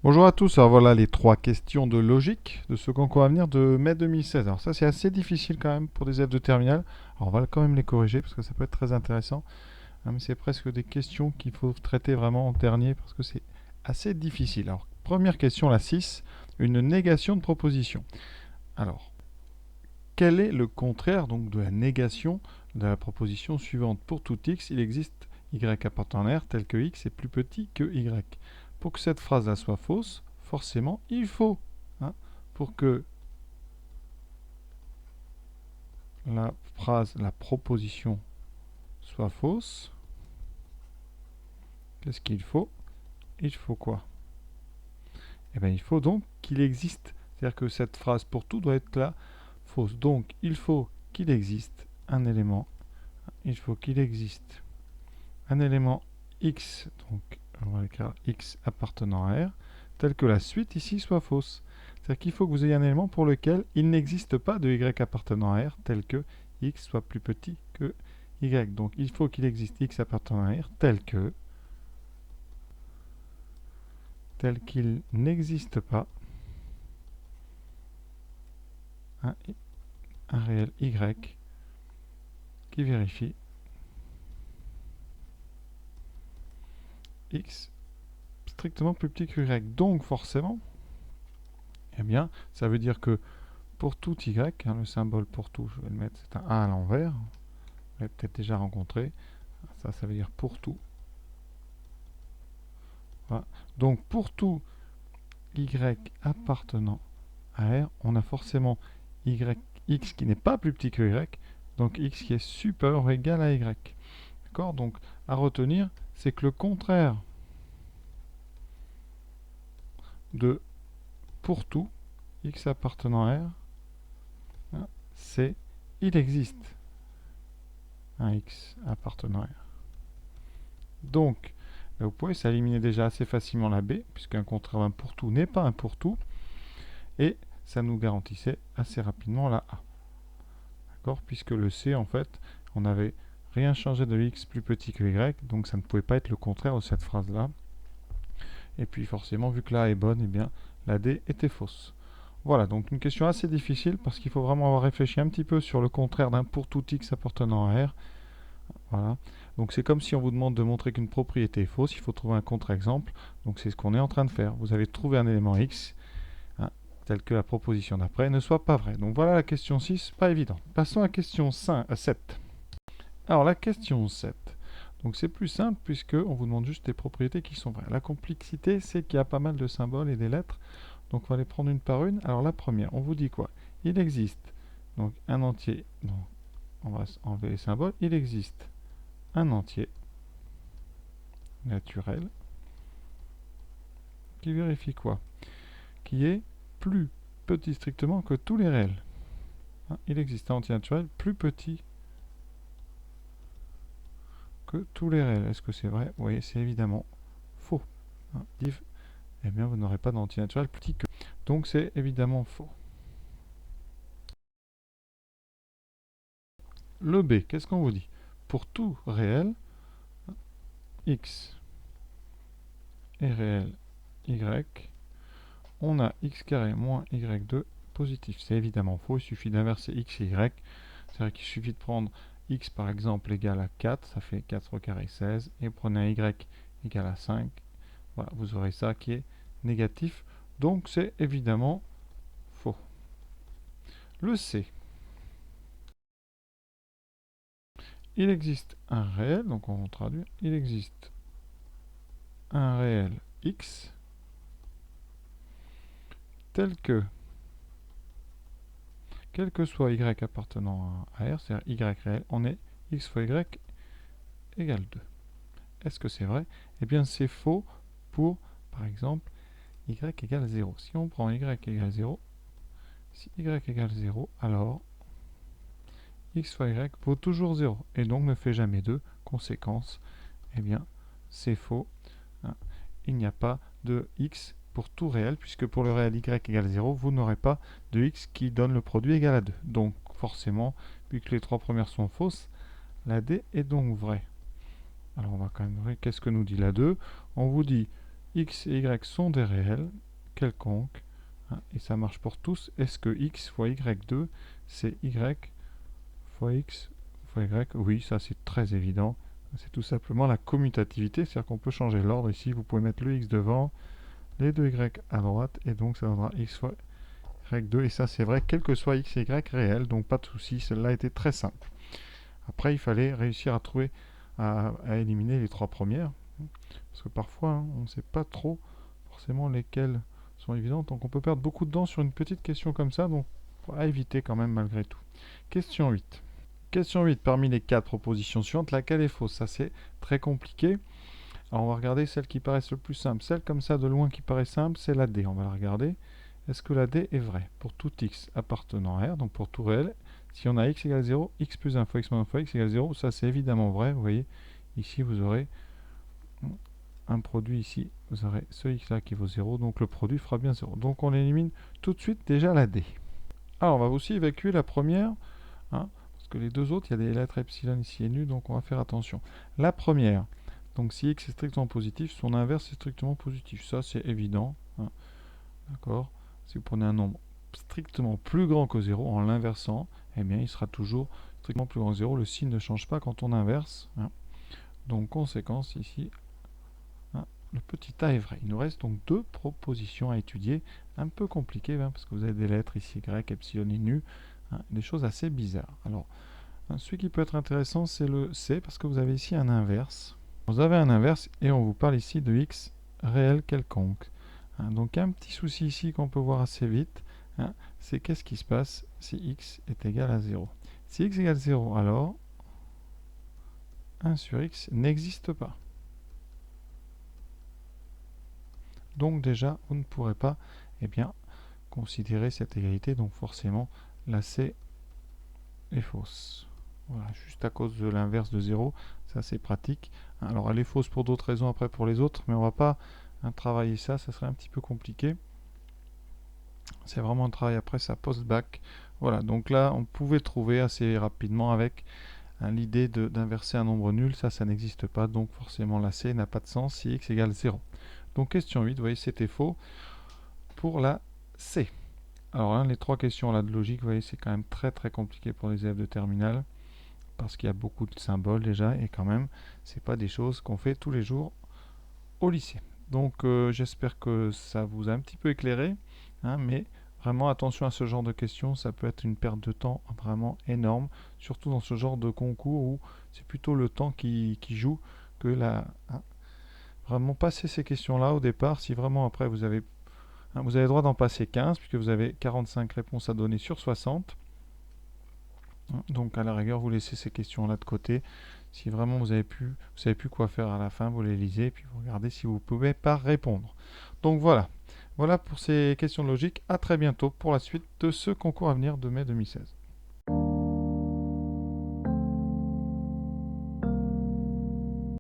Bonjour à tous, alors voilà les trois questions de logique de ce concours à venir de mai 2016. Alors ça c'est assez difficile quand même pour des élèves de terminale. Alors on va quand même les corriger parce que ça peut être très intéressant. Mais c'est presque des questions qu'il faut traiter vraiment en dernier parce que c'est assez difficile. Alors première question, la 6, une négation de proposition. Alors, quel est le contraire donc de la négation de la proposition suivante? Pour tout x, il existe y appartenant à R tel que x est plus petit que y. Pour que cette phrase-là soit fausse, forcément, il faut, hein, pour que la phrase, la proposition soit fausse, qu'est-ce qu'il faut? Il faut quoi? Eh bien, il faut donc qu'il existe. C'est-à-dire que cette phrase pour tout doit être là fausse. Donc, il faut qu'il existe un élément. Il faut qu'il existe un élément x, donc on va écrire x appartenant à R, tel que la suite ici soit fausse. C'est-à-dire qu'il faut que vous ayez un élément pour lequel il n'existe pas de y appartenant à R, tel que x soit plus petit que y. Donc il faut qu'il existe x appartenant à R, tel qu'il n'existe pas un, un réel y qui vérifie x strictement plus petit que y. Donc forcément, eh bien, ça veut dire que pour tout y, hein, le symbole pour tout, je vais le mettre, c'est un A à l'envers. Vous l'avez peut-être déjà rencontré. Ça veut dire pour tout. Voilà. Donc pour tout y appartenant à R, on a forcément x qui n'est pas plus petit que y, donc x qui est supérieur ou égal à y. D'accord? Donc à retenir, c'est que le contraire de pour tout x appartenant à R, hein, c'est il existe un x appartenant à R. Donc, vous pouvez s'éliminer déjà assez facilement la B, puisqu'un contraire d'un pour tout n'est pas un pour tout, et ça nous garantissait assez rapidement la A. D'accord? Puisque le C, en fait, on n'avait rien changé de x plus petit que y, donc ça ne pouvait pas être le contraire de cette phrase-là. Et puis forcément, vu que la A est bonne, eh bien, la D était fausse. Voilà, donc une question assez difficile, parce qu'il faut vraiment avoir réfléchi un petit peu sur le contraire d'un pour tout x appartenant à R. Voilà. Donc c'est comme si on vous demande de montrer qu'une propriété est fausse, il faut trouver un contre-exemple. Donc c'est ce qu'on est en train de faire. Vous avez trouvé un élément x, hein, tel que la proposition d'après ne soit pas vraie. Donc voilà la question 6, pas évident. Passons à la question 7. Alors la question 7. Donc c'est plus simple puisque on vous demande juste des propriétés qui sont vraies. La complexité, c'est qu'il y a pas mal de symboles et des lettres. Donc on va les prendre une par une. Alors la première, on vous dit quoi? Il existe donc un entier. Donc on va enlever les symboles. Il existe un entier naturel qui vérifie quoi? Qui est plus petit strictement que tous les réels. Hein, il existe un entier naturel plus petit que tous les réels. Est-ce que c'est vrai? Oui, c'est évidemment faux. Hein, div, eh bien vous n'aurez pas d'entier naturel plus petit que. Donc c'est évidemment faux. Le B, qu'est-ce qu'on vous dit? Pour tout réel, x est réel y, on a x carré moins y2 positif. C'est évidemment faux, il suffit d'inverser x et y. C'est-à-dire qu'il suffit de prendre x par exemple égal à 4, ça fait 4 au carré 16, et prenez un y égal à 5. Voilà, vous aurez ça qui est négatif. Donc c'est évidemment faux. Le C. Il existe un réel, donc on va traduire, il existe un réel x tel que, quel que soit y appartenant à R, c'est-à-dire y réel, on est x fois y égale 2. Est-ce que c'est vrai? Eh bien c'est faux pour, par exemple, y égale 0. Si on prend y égale 0, si y égale 0, alors x fois y vaut toujours 0 et donc ne fait jamais 2. Conséquence, eh bien c'est faux. Hein. Il n'y a pas de x pour tout réel, puisque pour le réel y égale 0, vous n'aurez pas de x qui donne le produit égal à 2. Donc forcément, vu que les trois premières sont fausses, la D est donc vraie. Alors on va quand même voir qu'est-ce que nous dit la 2. On vous dit x et y sont des réels quelconques, hein, et ça marche pour tous. Est-ce que x fois y2, c'est y fois x fois y? Oui, ça c'est très évident. C'est tout simplement la commutativité, c'est-à-dire qu'on peut changer l'ordre ici. Vous pouvez mettre le x devant, les deux y à droite, et donc ça donnera x fois y2. Et ça c'est vrai, quel que soit x et y réel, donc pas de souci, celle-là était très simple. Après, il fallait réussir à trouver, à éliminer les trois premières. Parce que parfois, hein, on ne sait pas trop forcément lesquelles sont évidentes. Donc on peut perdre beaucoup de temps sur une petite question comme ça. Donc à éviter quand même malgré tout. Question 8. Question 8. Parmi les 4 propositions suivantes, laquelle est fausse? Ça c'est très compliqué. Alors on va regarder celles qui paraissent le plus simple. Celle comme ça de loin qui paraît simple, c'est la D. On va la regarder. Est-ce que la D est vraie? Pour tout x appartenant à R, donc pour tout réel, si on a x égale 0, x plus 1 fois x moins 1 fois x égale 0, ça c'est évidemment vrai. Vous voyez, ici vous aurez un produit ici, vous aurez ce x là qui vaut 0, donc le produit fera bien 0. Donc on élimine tout de suite déjà la D. Alors on va aussi évacuer la première, hein, parce que les deux autres, il y a des lettres epsilon ici et nu, donc on va faire attention. La première, donc si x est strictement positif, son inverse est strictement positif. Ça c'est évident. Hein. D'accord. Si vous prenez un nombre strictement plus grand que 0 en l'inversant, eh bien il sera toujours strictement plus grand que 0. Le signe ne change pas quand on inverse. Hein. Donc conséquence ici, hein, le petit a est vrai. Il nous reste donc deux propositions à étudier, un peu compliquées, hein, parce que vous avez des lettres ici, grec, epsilon et nu, hein, des choses assez bizarres. Alors, hein, celui qui peut être intéressant, c'est le C, parce que vous avez ici un inverse. Vous avez un inverse et on vous parle ici de x réel quelconque. Hein, donc un petit souci ici qu'on peut voir assez vite, hein, c'est qu'est-ce qui se passe si x est égal à 0. Si x égale 0, alors 1 sur x n'existe pas. Donc déjà, vous ne pourrez pas considérer cette égalité, donc forcément la C est fausse. Voilà, juste à cause de l'inverse de 0, ça c'est pratique. Alors elle est fausse pour d'autres raisons après pour les autres, mais on ne va pas travailler ça, ça serait un petit peu compliqué. C'est vraiment un travail après ça post-bac. Voilà, donc là on pouvait trouver assez rapidement avec l'idée d'inverser un nombre nul, ça n'existe pas, donc forcément la C n'a pas de sens si x égale 0. Donc question 8, vous voyez c'était faux pour la C. Alors là, les trois questions là de logique, vous voyez, c'est quand même très compliqué pour les élèves de terminale, parce qu'il y a beaucoup de symboles déjà, et quand même, c'est pas des choses qu'on fait tous les jours au lycée. Donc j'espère que ça vous a un petit peu éclairé, hein, mais vraiment attention à ce genre de questions, ça peut être une perte de temps vraiment énorme, surtout dans ce genre de concours où c'est plutôt le temps qui joue que la... Hein, vraiment passer ces questions-là au départ, si vraiment après vous avez le droit d'en passer 15, puisque vous avez 45 réponses à donner sur 60. Donc à la rigueur, vous laissez ces questions-là de côté. Si vraiment vous savez plus quoi faire à la fin, vous les lisez, et puis vous regardez si vous pouvez pas répondre. Donc voilà. Voilà pour ces questions logiques. À très bientôt pour la suite de ce concours à venir de mai 2016.